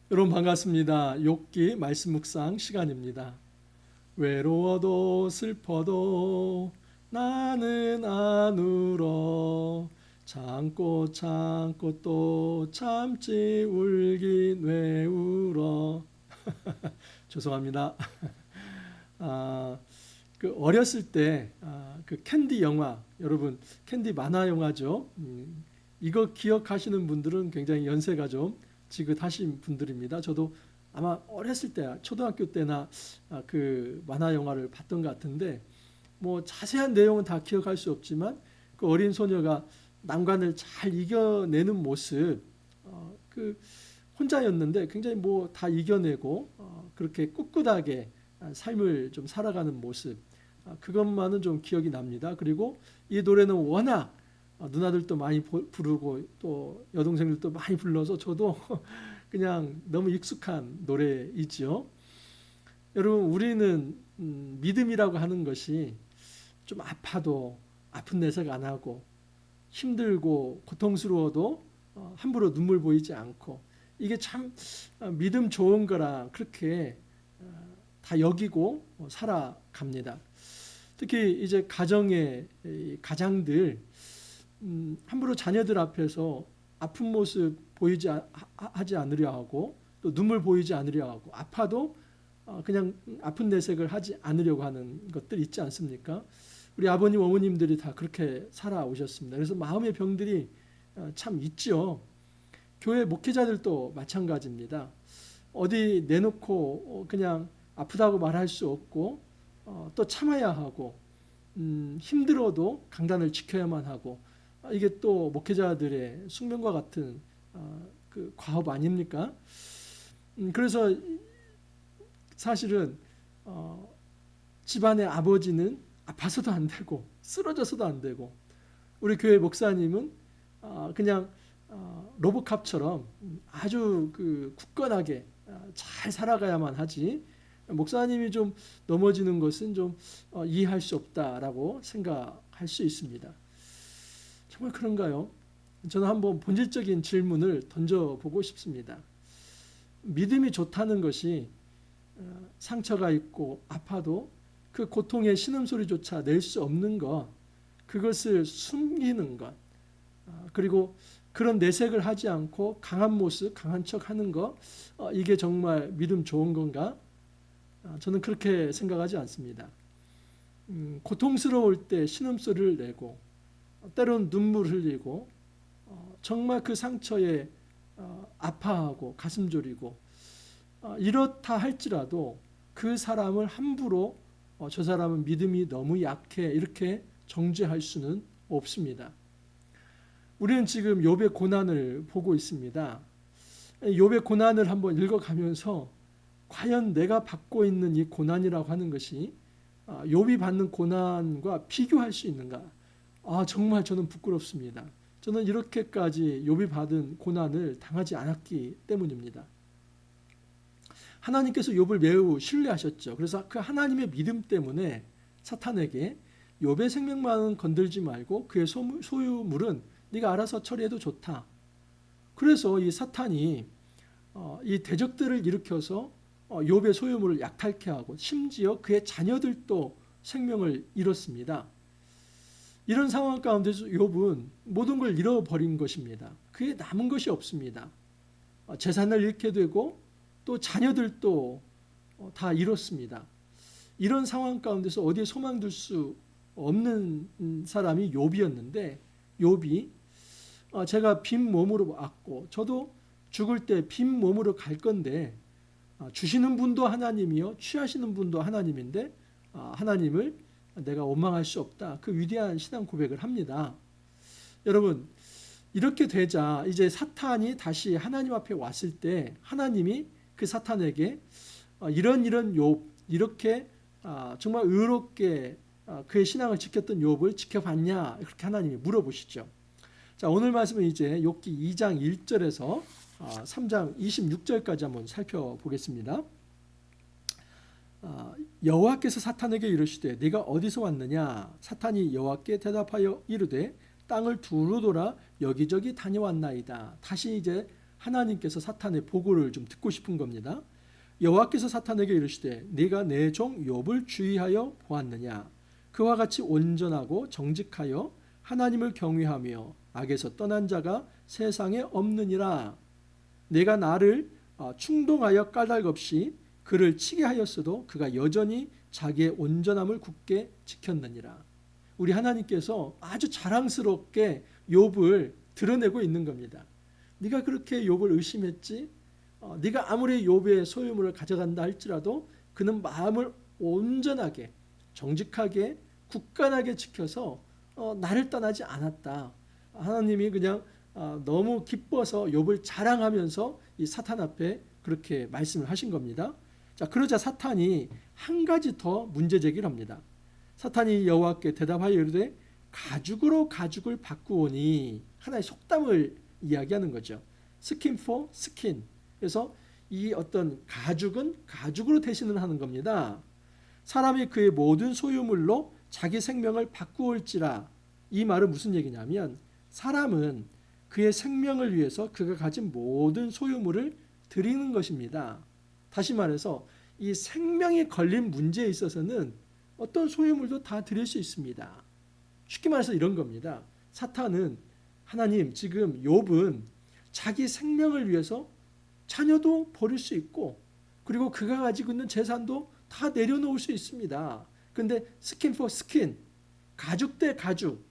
여러분 반갑습니다. 욥기 말씀 묵상 시간입니다. 외로워도 슬퍼도 나는 안 울어 참고 참고 또 참지 울긴 왜 울어. 죄송합니다. 아, 그 어렸을 때 그 캔디 영화, 여러분 캔디 만화 영화죠. 이거 기억하시는 분들은 굉장히 연세가 좀 지긋하신 분들입니다. 저도 아마 어렸을 때 초등학교 때나 그 만화 영화를 봤던 것 같은데 뭐 자세한 내용은 다 기억할 수 없지만 그 어린 소녀가 난관을 잘 이겨내는 모습, 그 혼자였는데 굉장히 뭐 다 이겨내고 그렇게 꿋꿋하게 삶을 좀 살아가는 모습, 그것만은 좀 기억이 납니다. 그리고 이 노래는 워낙 누나들도 많이 부르고 또 여동생들도 많이 불러서 저도 그냥 너무 익숙한 노래이지요. 여러분, 우리는 믿음이라고 하는 것이 좀 아파도 아픈 내색 안 하고 힘들고 고통스러워도 함부로 눈물 보이지 않고, 이게 참 믿음 좋은 거라 그렇게 다 여기고 살아갑니다. 특히 이제 가정의 가장들, 함부로 자녀들 앞에서 아픈 모습 보이지 하지 않으려 하고 또 눈물 보이지 않으려 하고 아파도 그냥 아픈 내색을 하지 않으려고 하는 것들 있지 않습니까? 우리 아버님 어머님들이 다 그렇게 살아오셨습니다. 그래서 마음의 병들이 참 있죠. 교회 목회자들도 마찬가지입니다. 어디 내놓고 그냥 아프다고 말할 수 없고 또 참아야 하고 힘들어도 강단을 지켜야만 하고, 이게 또 목회자들의 숙명과 같은 그 과업 아닙니까? 그래서 사실은 집안의 아버지는 아파서도 안 되고 쓰러져서도 안 되고, 우리 교회 목사님은 그냥 로보캅처럼 아주 그 굳건하게 잘 살아가야만 하지, 목사님이 좀 넘어지는 것은 좀 이해할 수 없다라고 생각할 수 있습니다. 정말 그런가요? 저는 한번 본질적인 질문을 던져보고 싶습니다. 믿음이 좋다는 것이 상처가 있고 아파도 그 고통의 신음소리조차 낼 수 없는 것, 그것을 숨기는 것, 그리고 그런 내색을 하지 않고 강한 모습, 강한 척 하는 것, 이게 정말 믿음 좋은 건가? 저는 그렇게 생각하지 않습니다. 고통스러울 때 신음소리를 내고 때론 눈물 흘리고 정말 그 상처에 아파하고 가슴 졸이고 이렇다 할지라도 그 사람을 함부로 저 사람은 믿음이 너무 약해 이렇게 정죄할 수는 없습니다. 우리는 지금 욥의 고난을 보고 있습니다. 욥의 고난을 한번 읽어가면서 과연 내가 받고 있는 이 고난이라고 하는 것이 욥이 받는 고난과 비교할 수 있는가? 정말 저는 부끄럽습니다. 저는 이렇게까지 욥이 받은 고난을 당하지 않았기 때문입니다. 하나님께서 욥을 매우 신뢰하셨죠. 그래서 그 하나님의 믿음 때문에 사탄에게 욥의 생명만은 건들지 말고 그의 소유물은 네가 알아서 처리해도 좋다. 그래서 이 사탄이 이 대적들을 일으켜서 욥의 소유물을 약탈케 하고 심지어 그의 자녀들도 생명을 잃었습니다. 이런 상황 가운데서 욥은 모든 걸 잃어버린 것입니다. 그에 남은 것이 없습니다. 재산을 잃게 되고 또 자녀들도 다 잃었습니다. 이런 상황 가운데서 어디에 소망 둘 수 없는 사람이 욥이었는데, 욥이 제가 빈 몸으로 왔고 저도 죽을 때 빈 몸으로 갈 건데 주시는 분도 하나님이요 취하시는 분도 하나님인데 하나님을 내가 원망할 수 없다, 그 위대한 신앙 고백을 합니다. 여러분, 이렇게 되자 이제 사탄이 다시 하나님 앞에 왔을 때 하나님이 그 사탄에게 이런 욥, 이렇게 정말 의롭게 그의 신앙을 지켰던 욥을 지켜봤냐, 그렇게 하나님이 물어보시죠. 자, 오늘 말씀은 이제 욥기 2장 1절에서 3장 26절까지 한번 살펴보겠습니다. 여호와께서 사탄에게 이르시되 네가 어디서 왔느냐? 사탄이 여호와께 대답하여 이르되 땅을 두루 돌아 여기저기 다녀왔나이다. 다시 이제 하나님께서 사탄의 보고를 좀 듣고 싶은 겁니다. 여호와께서 사탄에게 이르시되 네가 내 종 욥을 주의하여 보았느냐. 그와 같이 온전하고 정직하여 하나님을 경외하며 악에서 떠난 자가 세상에 없느니라. 내가 나를 충동하여 까닭 없이 그를 치게 하였어도 그가 여전히 자기의 온전함을 굳게 지켰느니라. 우리 하나님께서 아주 자랑스럽게 욥을 드러내고 있는 겁니다. 네가 그렇게 욥을 의심했지? 네가 아무리 욥의 소유물을 가져간다 할지라도 그는 마음을 온전하게 정직하게 굳건하게 지켜서 나를 떠나지 않았다. 하나님이 그냥 너무 기뻐서 욥을 자랑하면서 이 사탄 앞에 그렇게 말씀을 하신 겁니다. 자, 그러자 사탄이 한 가지 더 문제 제기를 합니다. 사탄이 여호와께 대답하여 이르되 가죽으로 가죽을 바꾸오니, 하나의 속담을 이야기하는 거죠. 스킨 for 스킨. 그래서 이 어떤 가죽은 가죽으로 대신을 하는 겁니다. 사람이 그의 모든 소유물로 자기 생명을 바꾸올지라. 이 말은 무슨 얘기냐면 사람은 그의 생명을 위해서 그가 가진 모든 소유물을 드리는 것입니다. 다시 말해서 이 생명이 걸린 문제에 있어서는 어떤 소유물도 다 드릴 수 있습니다. 쉽게 말해서 이런 겁니다. 사탄은 하나님, 지금 욥은 자기 생명을 위해서 자녀도 버릴 수 있고 그리고 그가 가지고 있는 재산도 다 내려놓을 수 있습니다. 그런데 스킨 포 스킨, 가죽 대 가죽.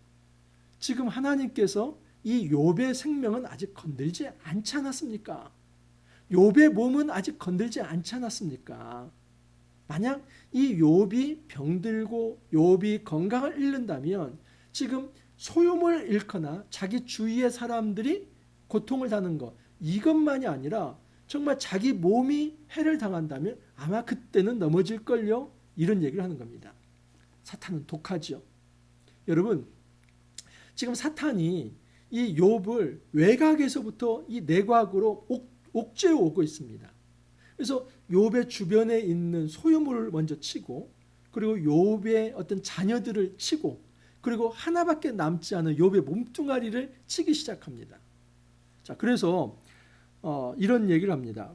지금 하나님께서 이 욥의 생명은 아직 건들지 않지 않았습니까? 욥의 몸은 아직 건들지 않지 않았습니까? 만약 이 욥이 병들고 욥이 건강을 잃는다면 지금 소유물을 잃거나 자기 주위의 사람들이 고통을 당하는 것, 이것만이 아니라 정말 자기 몸이 해를 당한다면 아마 그때는 넘어질걸요. 이런 얘기를 하는 겁니다. 사탄은 독하죠. 여러분, 지금 사탄이 이 욥을 외곽에서부터 이 내곽으로 옥죄어 오고 있습니다. 그래서 욥의 주변에 있는 소유물을 먼저 치고 그리고 욥의 어떤 자녀들을 치고 그리고 하나밖에 남지 않은 욥의 몸뚱아리를 치기 시작합니다. 자, 그래서 이런 얘기를 합니다.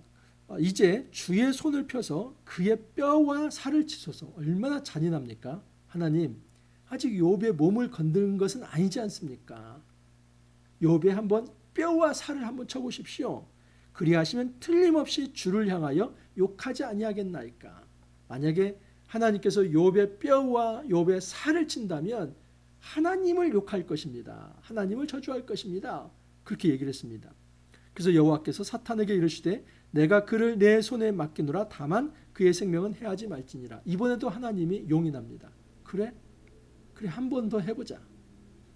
이제 주의 손을 펴서 그의 뼈와 살을 치소서. 얼마나 잔인합니까? 하나님, 아직 욥의 몸을 건드는 것은 아니지 않습니까? 욥의 한번 뼈와 살을 한번 쳐보십시오. 그리하시면 틀림없이 주를 향하여 욕하지 아니하겠나이까. 만약에 하나님께서 욥의 뼈와 욥의 살을 친다면 하나님을 욕할 것입니다. 하나님을 저주할 것입니다. 그렇게 얘기를 했습니다. 그래서 여호와께서 사탄에게 이르시되 내가 그를 내 손에 맡기노라. 다만 그의 생명은 해하지 말지니라. 이번에도 하나님이 용인합니다. 그래 한 번 더 해보자.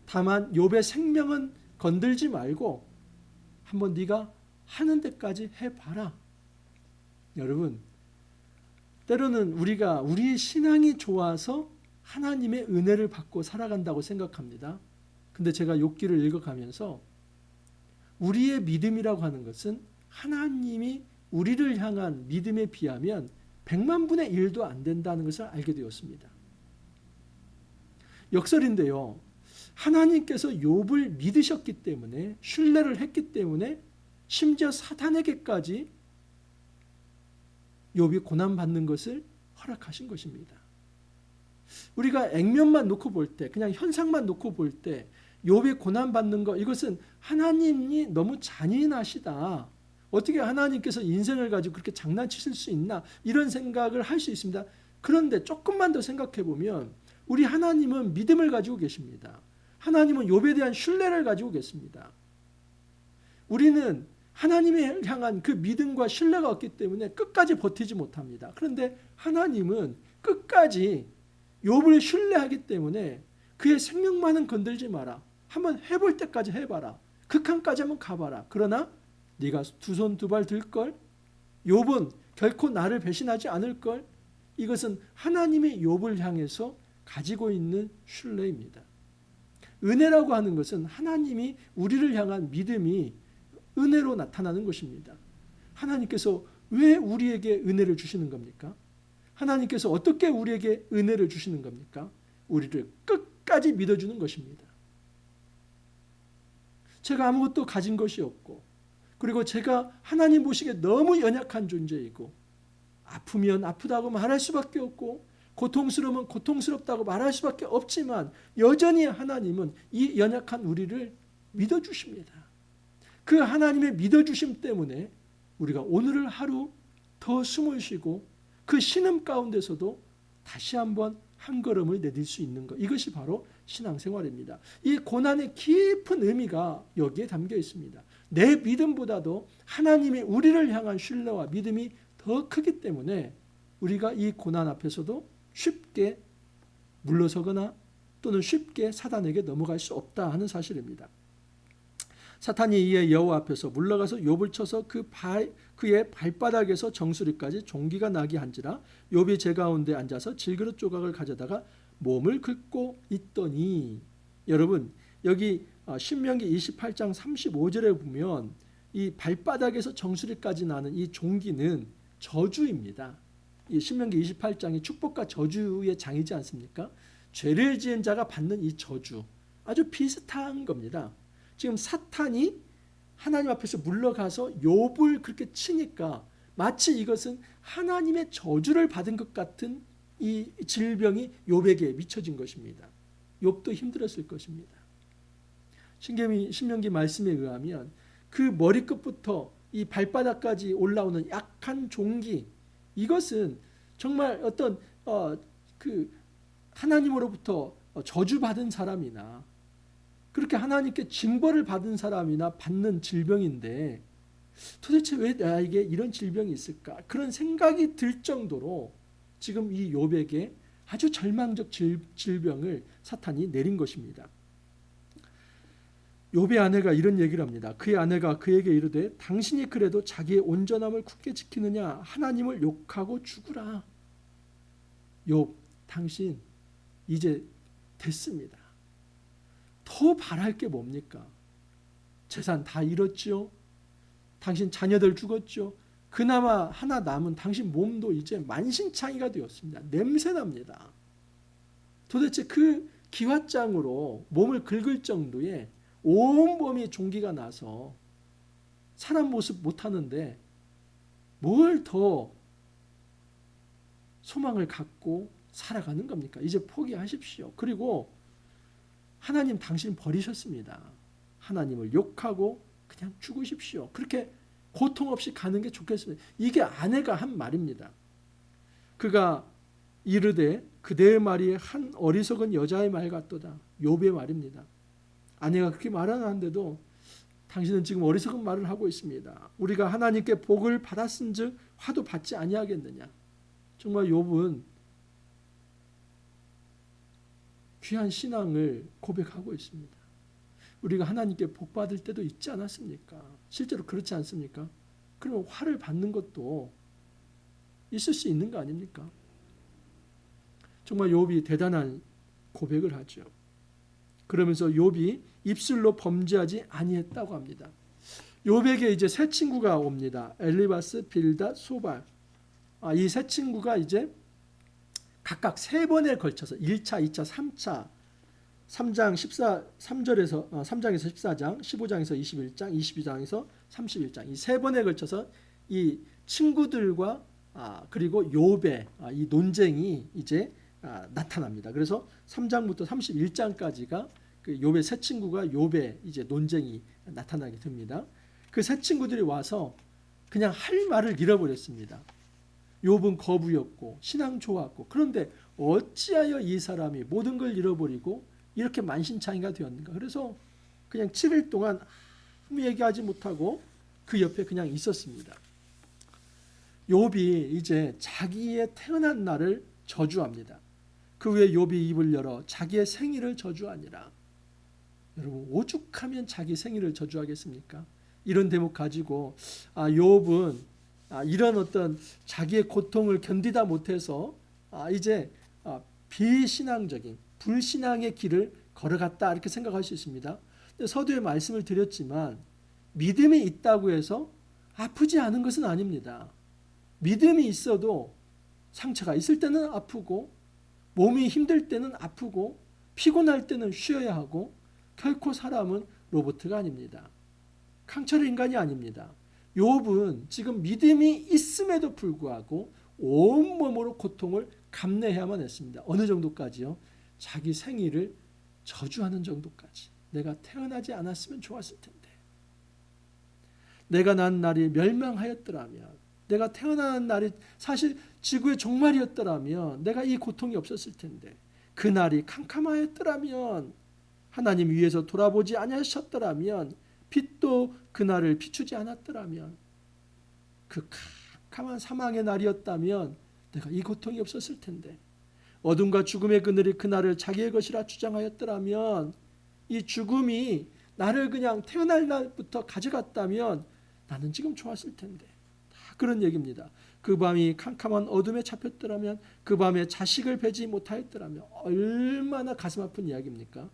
다만 욥의 생명은 건들지 말고 한번 네가 하는 데까지 해봐라. 여러분, 때로는 우리가 우리의 신앙이 좋아서 하나님의 은혜를 받고 살아간다고 생각합니다. 근데 제가 욥기를 읽어가면서 우리의 믿음이라고 하는 것은 하나님이 우리를 향한 믿음에 비하면 100만 분의 1도 안 된다는 것을 알게 되었습니다. 역설인데요. 하나님께서 욥을 믿으셨기 때문에, 신뢰를 했기 때문에 심지어 사탄에게까지 욥이 고난받는 것을 허락하신 것입니다. 우리가 액면만 놓고 볼 때, 그냥 현상만 놓고 볼 때 욥이 고난받는 것, 이것은 하나님이 너무 잔인하시다. 어떻게 하나님께서 인생을 가지고 그렇게 장난치실 수 있나? 이런 생각을 할 수 있습니다. 그런데 조금만 더 생각해 보면 우리 하나님은 믿음을 가지고 계십니다. 하나님은 욥에 대한 신뢰를 가지고 계십니다. 우리는 하나님을 향한 그 믿음과 신뢰가 없기 때문에 끝까지 버티지 못합니다. 그런데 하나님은 끝까지 욥을 신뢰하기 때문에 그의 생명만은 건들지 마라. 한번 해볼 때까지 해봐라. 극한까지 한번 가봐라. 그러나 네가 두 손 두 발 들걸? 욥은 결코 나를 배신하지 않을걸? 이것은 하나님의 욥을 향해서 가지고 있는 신뢰입니다. 은혜라고 하는 것은 하나님이 우리를 향한 믿음이 은혜로 나타나는 것입니다. 하나님께서 왜 우리에게 은혜를 주시는 겁니까? 하나님께서 어떻게 우리에게 은혜를 주시는 겁니까? 우리를 끝까지 믿어주는 것입니다. 제가 아무것도 가진 것이 없고 그리고 제가 하나님 보시기에 너무 연약한 존재이고 아프면 아프다고 말할 수밖에 없고 고통스러우면 고통스럽다고 말할 수밖에 없지만 여전히 하나님은 이 연약한 우리를 믿어주십니다. 그 하나님의 믿어주심 때문에 우리가 오늘을 하루 더 숨을 쉬고 그 신음 가운데서도 다시 한번 한 걸음을 내딜 수 있는 것, 이것이 바로 신앙생활입니다. 이 고난의 깊은 의미가 여기에 담겨 있습니다. 내 믿음보다도 하나님이 우리를 향한 신뢰와 믿음이 더 크기 때문에 우리가 이 고난 앞에서도 쉽게 물러서거나 또는 쉽게 사단에게 넘어갈 수 없다 하는 사실입니다. 사탄이 이에 여호와 앞에서 물러가서 욥을 쳐서 그의 발바닥에서 정수리까지 종기가 나게 한지라 욥이 제 가운데 앉아서 질그릇 조각을 가져다가 몸을 긁고 있더니, 여러분 여기 신명기 28장 35절에 보면 이 발바닥에서 정수리까지 나는 이 종기는 저주입니다. 이 신명기 28장이 축복과 저주의 장이지 않습니까? 죄를 지은 자가 받는 이 저주, 아주 비슷한 겁니다. 지금 사탄이 하나님 앞에서 물러가서 욥을 그렇게 치니까 마치 이것은 하나님의 저주를 받은 것 같은 이 질병이 욥에게 미쳐진 것입니다. 욥도 힘들었을 것입니다. 신명기 말씀에 의하면 그 머리끝부터 이 발바닥까지 올라오는 약한 종기, 이것은 정말 어떤 그 하나님으로부터 저주받은 사람이나 그렇게 하나님께 징벌을 받은 사람이나 받는 질병인데 도대체 왜 나에게 이런 질병이 있을까? 그런 생각이 들 정도로 지금 이 욥에게 아주 절망적 질병을 사탄이 내린 것입니다. 욥의 아내가 이런 얘기를 합니다. 그의 아내가 그에게 이르되 당신이 그래도 자기의 온전함을 굳게 지키느냐? 하나님을 욕하고 죽으라. 욥, 당신 이제 됐습니다. 더 바랄 게 뭡니까? 재산 다 잃었죠. 당신 자녀들 죽었죠. 그나마 하나 남은 당신 몸도 이제 만신창이가 되었습니다. 냄새납니다. 도대체 그 기왓장으로 몸을 긁을 정도의 온몸이 종기가 나서 사람 모습 못하는데 뭘 더 소망을 갖고 살아가는 겁니까? 이제 포기하십시오. 그리고 하나님 당신 버리셨습니다. 하나님을 욕하고 그냥 죽으십시오. 그렇게 고통 없이 가는 게 좋겠습니다. 이게 아내가 한 말입니다. 그가 이르되 그대의 말이 한 어리석은 여자의 말 같도다. 욥의 말입니다. 아내가 그렇게 말하는데도 당신은 지금 어리석은 말을 하고 있습니다. 우리가 하나님께 복을 받았은즉 화도 받지 아니하겠느냐. 정말 욥은 귀한 신앙을 고백하고 있습니다. 우리가 하나님께 복 받을 때도 있지 않았습니까? 실제로 그렇지 않습니까? 그러면 화를 받는 것도 있을 수 있는 거 아닙니까? 정말 욥이 대단한 고백을 하죠. 그러면서 욥이 입술로 범죄하지 아니했다고 합니다. 욥에게 이제 세 친구가 옵니다. 엘리바스, 빌닷, 소발. 이 세 친구가 이제 각각 세 번에 걸쳐서 1차, 2차, 3차 3장에서 14장, 15장에서 21장, 22장에서 31장 이 세 번에 걸쳐서 이 친구들과 그리고 욥의 이 논쟁이 이제 나타납니다. 그래서 3장부터 31장까지가 그 욥의 세 친구가 욥의 이제 논쟁이 나타나게 됩니다. 그 세 친구들이 와서 그냥 할 말을 잃어버렸습니다. 욥은 거부였고 신앙 좋았고 그런데 어찌하여 이 사람이 모든 걸 잃어버리고 이렇게 만신창이가 되었는가. 그래서 그냥 7일 동안 아무 얘기하지 못하고 그 옆에 그냥 있었습니다. 욥이 이제 자기의 태어난 날을 저주합니다. 그 후에 욥이 입을 열어 자기의 생일을 저주하니라. 여러분 오죽하면 자기 생일을 저주하겠습니까? 이런 대목 가지고 욥은 이런 어떤 자기의 고통을 견디다 못해서 이제 비신앙적인 불신앙의 길을 걸어갔다 이렇게 생각할 수 있습니다. 서두에 말씀을 드렸지만 믿음이 있다고 해서 아프지 않은 것은 아닙니다. 믿음이 있어도 상처가 있을 때는 아프고 몸이 힘들 때는 아프고 피곤할 때는 쉬어야 하고 결코 사람은 로봇가 아닙니다. 강철의 인간이 아닙니다. 욥은 지금 믿음이 있음에도 불구하고 온몸으로 고통을 감내해야만 했습니다. 어느 정도까지요? 자기 생일을 저주하는 정도까지. 내가 태어나지 않았으면 좋았을 텐데. 내가 난 날이 멸망하였더라면, 내가 태어나는 날이 사실 지구의 종말이었더라면 내가 이 고통이 없었을 텐데, 그 날이 캄캄하였더라면, 하나님 위에서 돌아보지 아니하셨더라면, 빛도 그날을 비추지 않았더라면, 그 캄캄한 사망의 날이었다면 내가 이 고통이 없었을 텐데, 어둠과 죽음의 그늘이 그날을 자기의 것이라 주장하였더라면, 이 죽음이 나를 그냥 태어날 날부터 가져갔다면 나는 지금 좋았을 텐데. 다 그런 얘기입니다. 그 밤이 캄캄한 어둠에 잡혔더라면, 그 밤에 자식을 뵈지 못하였더라면 얼마나 가슴 아픈 이야기입니까?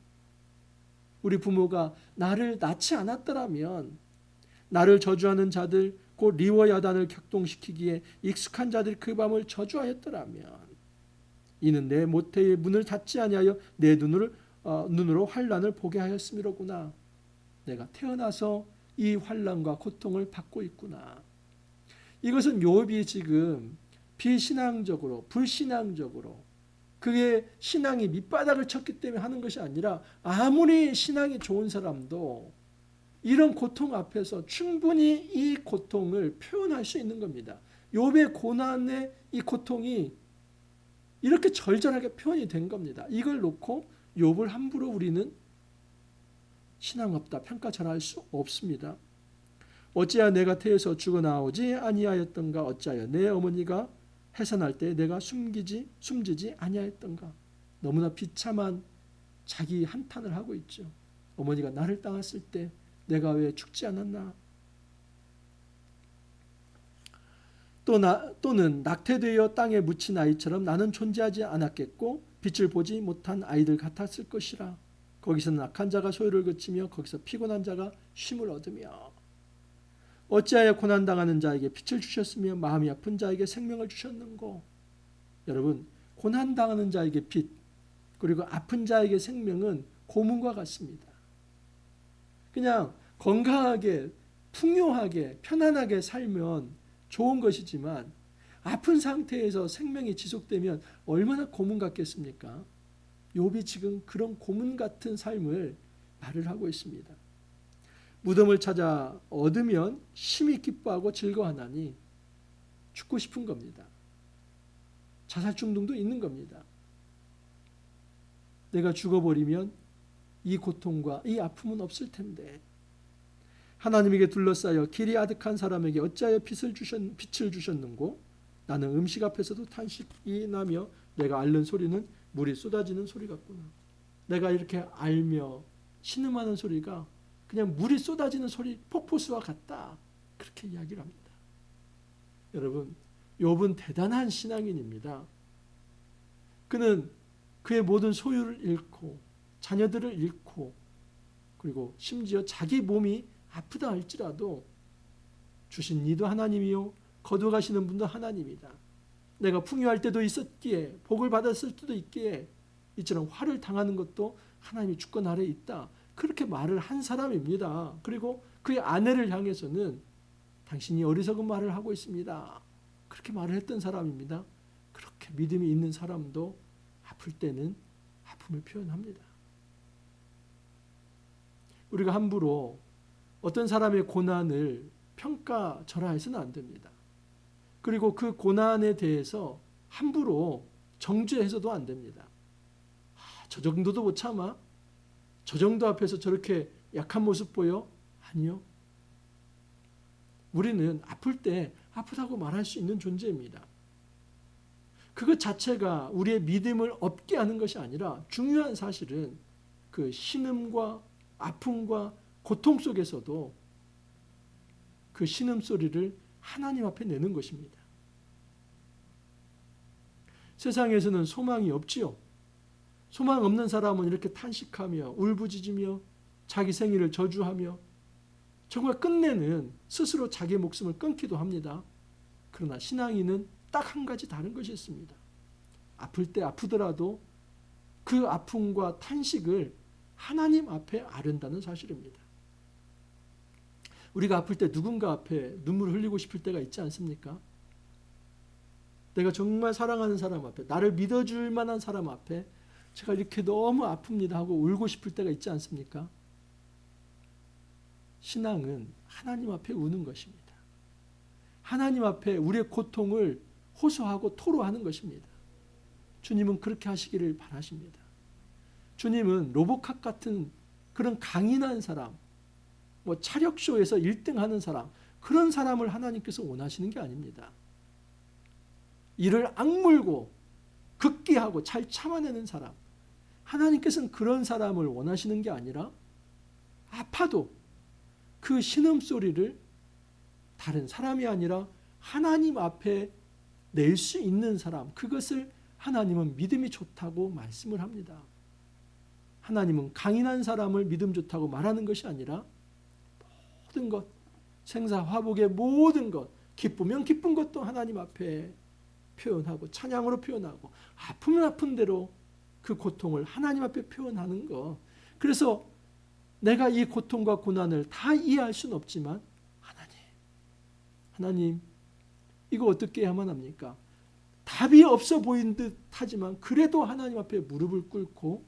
우리 부모가 나를 낳지 않았더라면, 나를 저주하는 자들 곧 리워 야단을 격동시키기에 익숙한 자들이 그 밤을 저주하였더라면, 이는 내 모태의 문을 닫지 아니하여 내 눈으로 환난을 보게 하였음이로구나. 내가 태어나서 이 환난과 고통을 받고 있구나. 이것은 욥이 지금 비신앙적으로, 불신앙적으로, 그의 신앙이 밑바닥을 쳤기 때문에 하는 것이 아니라, 아무리 신앙이 좋은 사람도 이런 고통 앞에서 충분히 이 고통을 표현할 수 있는 겁니다. 욥의 고난의 이 고통이 이렇게 절절하게 표현이 된 겁니다. 이걸 놓고 욥을 함부로 우리는 신앙 없다 평가절하할 수 없습니다. 어찌하여 내가 태에서 죽어나오지 아니하였던가. 어찌하여 내 어머니가 해산할 때 내가 숨지지 아니하였던가. 너무나 비참한 자기 한탄을 하고 있죠. 어머니가 나를 따랐을 때 내가 왜 죽지 않았나. 또는 낙태되어 땅에 묻힌 아이처럼 나는 존재하지 않았겠고 빛을 보지 못한 아이들 같았을 것이라. 거기서는 악한 자가 소유를 그치며 거기서 피곤한 자가 쉼을 얻으며. 어찌하여 고난당하는 자에게 빛을 주셨으며 마음이 아픈 자에게 생명을 주셨는고. 여러분, 고난당하는 자에게 빛, 그리고 아픈 자에게 생명은 고문과 같습니다. 그냥 건강하게 풍요하게 편안하게 살면 좋은 것이지만, 아픈 상태에서 생명이 지속되면 얼마나 고문 같겠습니까? 욥이 지금 그런 고문 같은 삶을 말을 하고 있습니다. 무덤을 찾아 얻으면 심히 기뻐하고 즐거워하나니, 죽고 싶은 겁니다. 자살 충동도 있는 겁니다. 내가 죽어버리면 이 고통과 이 아픔은 없을 텐데, 하나님에게 둘러싸여 길이 아득한 사람에게 어찌하여 빛을 주셨는고. 나는 음식 앞에서도 탄식이 나며 내가 앓는 소리는 물이 쏟아지는 소리 같구나. 내가 이렇게 앓며 신음하는 소리가 그냥 물이 쏟아지는 소리, 폭포수와 같다. 그렇게 이야기를 합니다. 여러분, 욥은 대단한 신앙인입니다. 그는 그의 모든 소유를 잃고 자녀들을 잃고, 그리고 심지어 자기 몸이 아프다 할지라도 주신 이도 하나님이요 거두가시는 분도 하나님이다. 내가 풍요할 때도 있었기에, 복을 받았을 때도 있기에, 이처럼 화를 당하는 것도 하나님의 주권 아래에 있다. 그렇게 말을 한 사람입니다. 그리고 그의 아내를 향해서는 당신이 어리석은 말을 하고 있습니다. 그렇게 말을 했던 사람입니다. 그렇게 믿음이 있는 사람도 아플 때는 아픔을 표현합니다. 우리가 함부로 어떤 사람의 고난을 평가절하해서는 안 됩니다. 그리고 그 고난에 대해서 함부로 정죄해서도 안 됩니다. 저 정도도 못 참아? 저 정도 앞에서 저렇게 약한 모습 보여? 아니요. 우리는 아플 때 아프다고 말할 수 있는 존재입니다. 그것 자체가 우리의 믿음을 없게 하는 것이 아니라, 중요한 사실은 그 신음과 아픔과 고통 속에서도 그 신음소리를 하나님 앞에 내는 것입니다. 세상에서는 소망이 없지요. 소망 없는 사람은 이렇게 탄식하며 울부짖으며 자기 생일을 저주하며 정말 끝내는 스스로 자기 목숨을 끊기도 합니다. 그러나 신앙인은 딱 한 가지 다른 것이 있습니다. 아플 때 아프더라도 그 아픔과 탄식을 하나님 앞에 아른다는 사실입니다. 우리가 아플 때 누군가 앞에 눈물을 흘리고 싶을 때가 있지 않습니까? 내가 정말 사랑하는 사람 앞에, 나를 믿어줄 만한 사람 앞에 제가 이렇게 너무 아픕니다 하고 울고 싶을 때가 있지 않습니까? 신앙은 하나님 앞에 우는 것입니다. 하나님 앞에 우리의 고통을 호소하고 토로하는 것입니다. 주님은 그렇게 하시기를 바라십니다. 주님은 로보캅 같은 그런 강인한 사람, 차력쇼에서 1등하는 사람, 그런 사람을 하나님께서 원하시는 게 아닙니다. 이를 악물고 극기하고 잘 참아내는 사람, 하나님께서는 그런 사람을 원하시는 게 아니라 아파도 그 신음소리를 다른 사람이 아니라 하나님 앞에 낼 수 있는 사람, 그것을 하나님은 믿음이 좋다고 말씀을 합니다. 하나님은 강인한 사람을 믿음 좋다고 말하는 것이 아니라 모든 것, 생사화복의 모든 것, 기쁘면 기쁜 것도 하나님 앞에 표현하고 찬양으로 표현하고 아프면 아픈 대로 그 고통을 하나님 앞에 표현하는 것. 그래서 내가 이 고통과 고난을 다 이해할 수는 없지만 하나님 이거 어떻게 해야만 합니까? 답이 없어 보이는 듯 하지만 그래도 하나님 앞에 무릎을 꿇고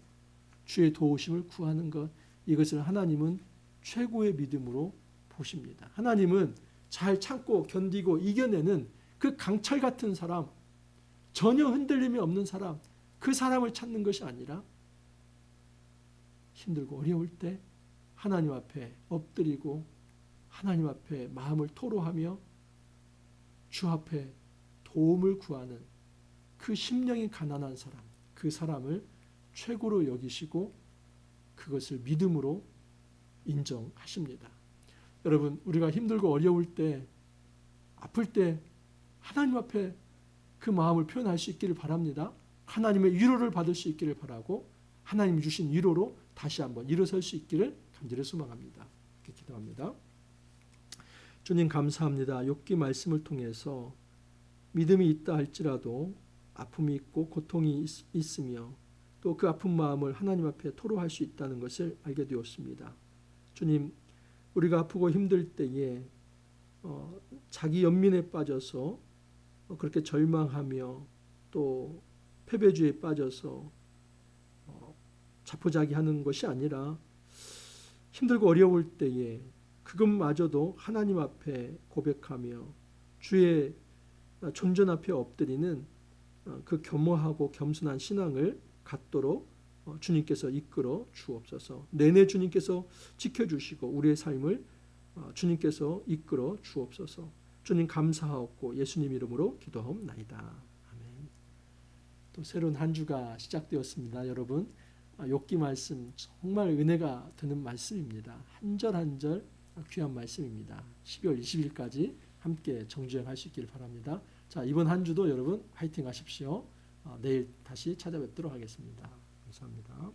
주의 도우심을 구하는 것, 이것을 하나님은 최고의 믿음으로 보십니다. 하나님은 잘 참고 견디고 이겨내는 그 강철 같은 사람, 전혀 흔들림이 없는 사람, 그 사람을 찾는 것이 아니라 힘들고 어려울 때 하나님 앞에 엎드리고 하나님 앞에 마음을 토로하며 주 앞에 도움을 구하는 그 심령이 가난한 사람, 그 사람을 최고로 여기시고 그것을 믿음으로 인정하십니다. 여러분, 우리가 힘들고 어려울 때, 아플 때 하나님 앞에 그 마음을 표현할 수 있기를 바랍니다. 하나님의 위로를 받을 수 있기를 바라고 하나님이 주신 위로로 다시 한번 일어설 수 있기를 간절히 소망합니다. 이렇게 기도합니다. 주님 감사합니다. 욥기 말씀을 통해서 믿음이 있다 할지라도 아픔이 있고 고통이 있으며 또 그 아픈 마음을 하나님 앞에 토로할 수 있다는 것을 알게 되었습니다. 주님, 우리가 아프고 힘들 때에 자기 연민에 빠져서 그렇게 절망하며 또 패배주의에 빠져서 자포자기하는 것이 아니라 힘들고 어려울 때에 그것마저도 하나님 앞에 고백하며 주의 존전 앞에 엎드리는 그 겸허하고 겸손한 신앙을 갖도록 주님께서 이끌어 주옵소서. 내내 주님께서 지켜주시고 우리의 삶을 주님께서 이끌어 주옵소서. 주님 감사하옵고 예수님 이름으로 기도하옵나이다. 아멘. 또 새로운 한 주가 시작되었습니다. 여러분, 욥기 말씀 정말 은혜가 되는 말씀입니다. 한 절 한 절 귀한 말씀입니다. 12월 20일까지 함께 정주행할 수 있기를 바랍니다. 자, 이번 한 주도 여러분 화이팅 하십시오. 내일 다시 찾아뵙도록 하겠습니다. 감사합니다.